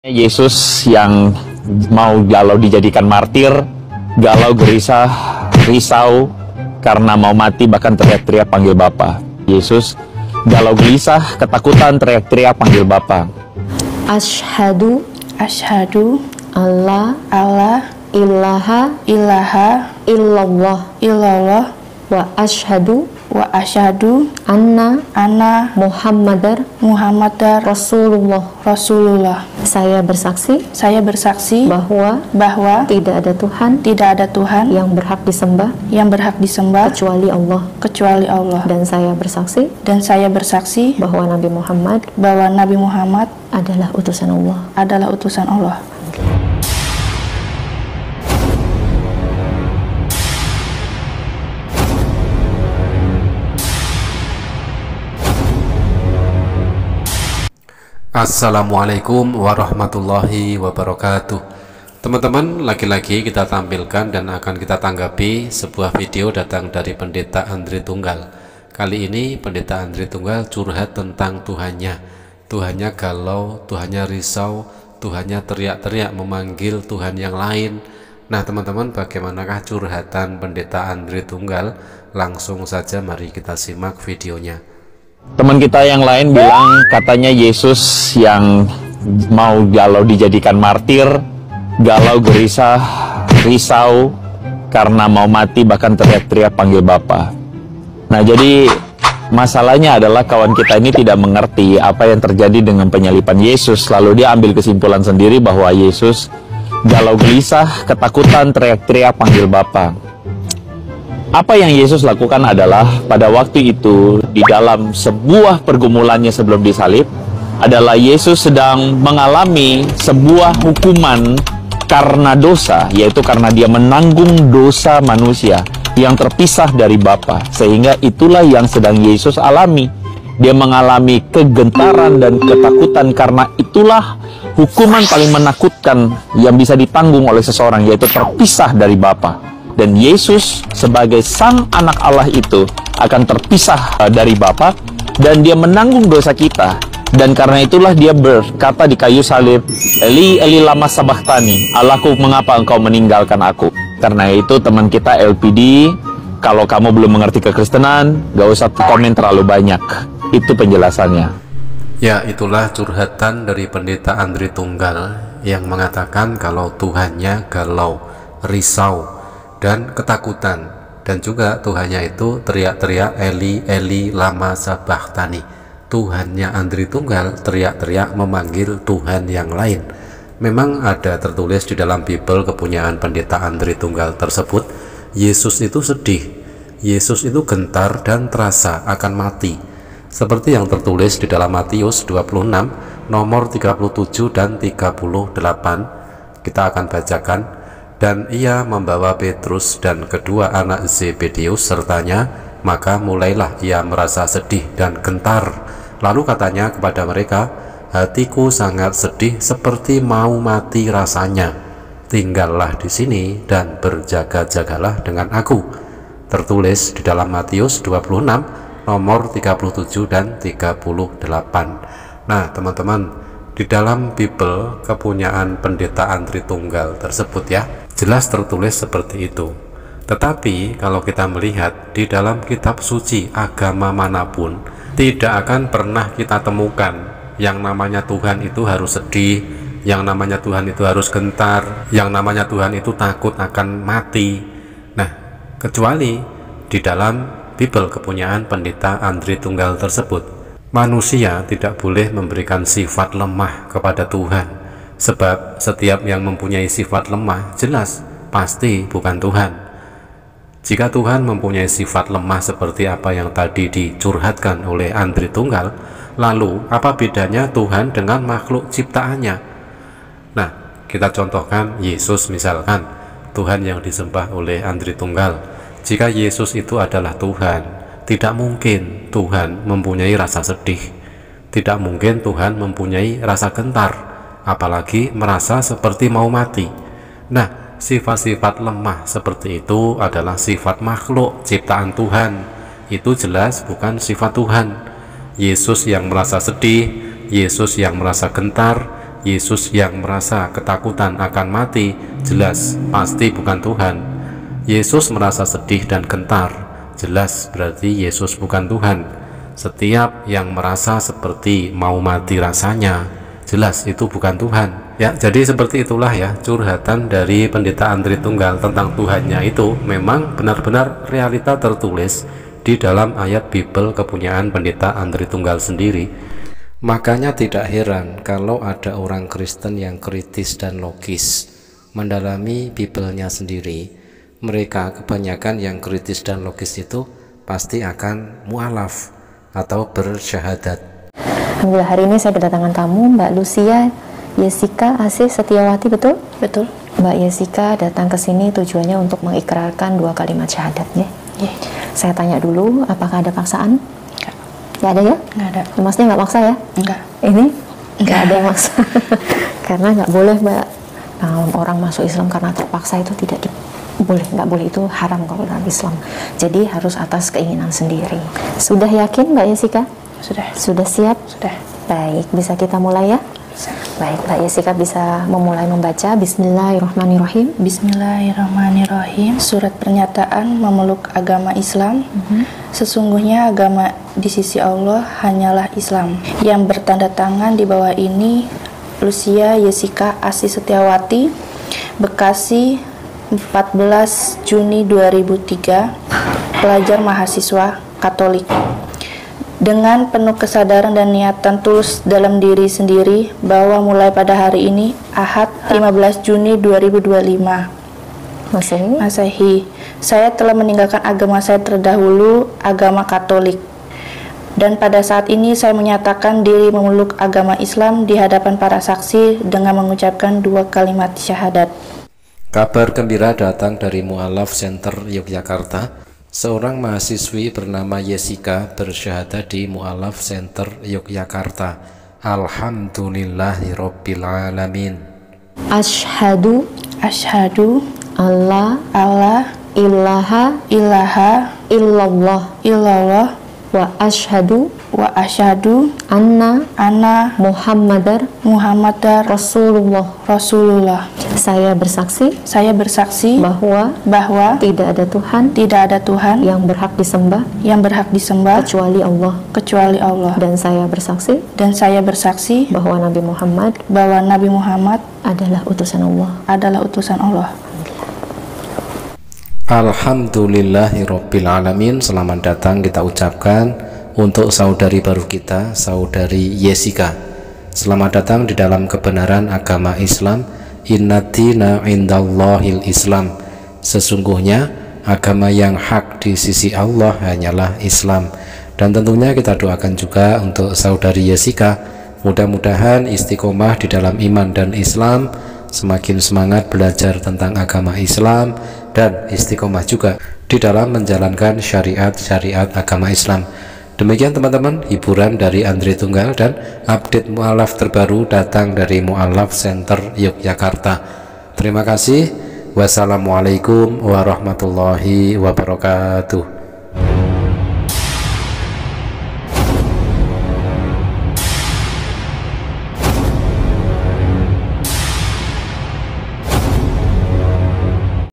Yesus yang mau galau dijadikan martir, galau gelisah, risau karena mau mati, bahkan teriak-teriak panggil Bapa. Yesus galau gelisah, ketakutan, teriak-teriak panggil Bapa. Asyhadu Allah ilaha illallah wa asyhadu anna Muhammadar Rasulullah. Saya bersaksi bahwa tidak ada Tuhan yang berhak disembah kecuali Allah. Dan saya bersaksi bahwa Nabi Muhammad adalah utusan Allah. Assalamualaikum warahmatullahi wabarakatuh. Teman-teman, lagi-lagi kita tampilkan dan akan kita tanggapi sebuah video datang dari Pendeta Andre Tunggal. Kali ini Pendeta Andre Tunggal curhat tentang Tuhannya galau, Tuhannya risau, Tuhannya teriak-teriak memanggil Tuhan yang lain. Nah teman-teman, bagaimanakah curhatan Pendeta Andre Tunggal? Langsung saja mari kita simak videonya. Teman kita yang lain bilang katanya Yesus yang mau galau dijadikan martir, galau gelisah, risau karena mau mati, bahkan teriak-teriak panggil Bapa. Nah jadi masalahnya adalah kawan kita ini tidak mengerti apa yang terjadi dengan penyaliban Yesus. Lalu dia ambil kesimpulan sendiri bahwa Yesus galau gelisah, ketakutan, teriak-teriak panggil Bapa. Apa yang Yesus lakukan adalah pada waktu itu di dalam sebuah pergumulannya sebelum disalib adalah Yesus sedang mengalami sebuah hukuman karena dosa, yaitu karena dia menanggung dosa manusia yang terpisah dari Bapa. Sehingga itulah yang sedang Yesus alami. Dia mengalami kegentaran dan ketakutan karena itulah hukuman paling menakutkan yang bisa ditanggung oleh seseorang, yaitu terpisah dari Bapa. Dan Yesus sebagai sang anak Allah itu akan terpisah dari Bapa dan dia menanggung dosa kita. Dan karena itulah dia berkata di kayu salib, Eli Eli lama sabachthani, Allahku mengapa engkau meninggalkan aku. Karena itu teman kita LPD, kalau kamu belum mengerti kekristenan, gak usah komen terlalu banyak. Itu penjelasannya. Ya, itulah curhatan dari Pendeta Andre Tunggal yang mengatakan kalau Tuhannya galau, risau dan ketakutan, dan juga Tuhannya itu teriak-teriak Eli Eli lama sabachthani. Tuhannya Andre Tunggal teriak-teriak memanggil Tuhan yang lain. Memang ada tertulis di dalam Bible kepunyaan Pendeta Andre Tunggal tersebut, Yesus itu sedih, Yesus itu gentar dan terasa akan mati, seperti yang tertulis di dalam Matius 26 nomor 37 dan 38. Kita akan bacakan. Dan ia membawa Petrus dan kedua anak Zebedeus sertanya, maka mulailah ia merasa sedih dan gentar. Lalu katanya kepada mereka, hatiku sangat sedih seperti mau mati rasanya. Tinggallah di sini dan berjaga-jagalah dengan aku. Tertulis di dalam Matius 26 nomor 37 dan 38. Nah teman-teman, di dalam Bible kepunyaan Pendeta Andre Tunggal tersebut ya, jelas tertulis seperti itu. Tetapi kalau kita melihat di dalam kitab suci agama manapun, tidak akan pernah kita temukan yang namanya Tuhan itu harus sedih, yang namanya Tuhan itu harus gentar, yang namanya Tuhan itu takut akan mati. Nah, kecuali di dalam Bible kepunyaan Pendeta Andre Tunggal tersebut. Manusia tidak boleh memberikan sifat lemah kepada Tuhan. Sebab setiap yang mempunyai sifat lemah jelas pasti bukan Tuhan. Jika Tuhan mempunyai sifat lemah seperti apa yang tadi dicurhatkan oleh Andre Tunggal, lalu apa bedanya Tuhan dengan makhluk ciptaannya? Nah, kita contohkan Yesus misalkan, Tuhan yang disembah oleh Andre Tunggal. Jika Yesus itu adalah Tuhan, tidak mungkin Tuhan mempunyai rasa sedih, tidak mungkin Tuhan mempunyai rasa gentar, apalagi merasa seperti mau mati. Nah, sifat-sifat lemah seperti itu adalah sifat makhluk ciptaan Tuhan. Itu jelas bukan sifat Tuhan. Yesus yang merasa sedih, Yesus yang merasa gentar, Yesus yang merasa ketakutan akan mati, jelas pasti bukan Tuhan. Yesus merasa sedih dan gentar, jelas berarti Yesus bukan Tuhan. Setiap yang merasa seperti mau mati rasanya, jelas itu bukan Tuhan. Ya, jadi seperti itulah ya curhatan dari Pendeta Andri Tunggal tentang Tuhannya itu memang benar-benar realita tertulis di dalam ayat Bible kepunyaan Pendeta Andri Tunggal sendiri. Makanya tidak heran kalau ada orang Kristen yang kritis dan logis mendalami Bible-nya sendiri. Mereka kebanyakan yang kritis dan logis itu pasti akan mu'alaf atau bersyahadat. Alhamdulillah, hari ini saya kedatangan tamu, Mbak Lucia Yesika Asih Setiawati, betul? Betul. Mbak Yesika datang ke sini tujuannya untuk mengikrarkan 2 kalimat syahadat, ya? Yeah. Saya tanya dulu, apakah ada paksaan? Enggak. Enggak ada ya? Enggak ada. Masnya nggak maksa ya? Enggak. Ini? Enggak ada yang maksa. Karena nggak boleh, Mbak, orang masuk Islam karena terpaksa itu tidak boleh, nggak boleh, itu haram kalau dalam Islam. Jadi harus atas keinginan sendiri. Sudah yakin, Mbak Yesika? Sudah. Sudah siap? Sudah. Baik, bisa kita mulai ya? Baik, Mbak Yesika bisa memulai membaca. Bismillahirrahmanirrahim. Bismillahirrahmanirrahim. Surat pernyataan memeluk agama Islam. Sesungguhnya agama di sisi Allah hanyalah Islam. Yang bertanda tangan di bawah ini Lucia Yesika Asih Setiawati, Bekasi, 14 Juni 2003, pelajar mahasiswa Katolik. Dengan penuh kesadaran dan niatan tulus dalam diri sendiri bahwa mulai pada hari ini, Ahad 15 Juni 2025 Masehi, saya telah meninggalkan agama saya terdahulu, agama Katolik. Dan pada saat ini saya menyatakan diri memeluk agama Islam di hadapan para saksi dengan mengucapkan 2 kalimat syahadat. Kabar gembira datang dari Mu'alaf Center Yogyakarta. Seorang mahasiswi bernama Yesika bersyahadat di Mu'alaf Center Yogyakarta. Alhamdulillahirabbil alamin. Asyhadu Allah ilaha illallah wa asyhadu anna Muhammadar Rasulullah. Saya bersaksi bahwa tidak ada Tuhan yang berhak disembah kecuali Allah. Dan saya bersaksi bahwa Nabi Muhammad adalah utusan Allah. Alhamdulillahirabbil alamin. Selamat datang kita ucapkan untuk saudari baru kita, saudari Yesika. Selamat datang di dalam kebenaran agama Islam. Innad-dina indallahil Islam. Sesungguhnya agama yang hak di sisi Allah hanyalah Islam. Dan tentunya kita doakan juga untuk saudari Yesika, mudah-mudahan istiqomah di dalam iman dan Islam, semakin semangat belajar tentang agama Islam, dan istiqomah juga di dalam menjalankan syariat-syariat agama Islam. Demikian teman-teman, hiburan dari Andri Tunggal dan update mu'alaf terbaru datang dari Mu'alaf Center Yogyakarta. Terima kasih. Wassalamualaikum warahmatullahi wabarakatuh.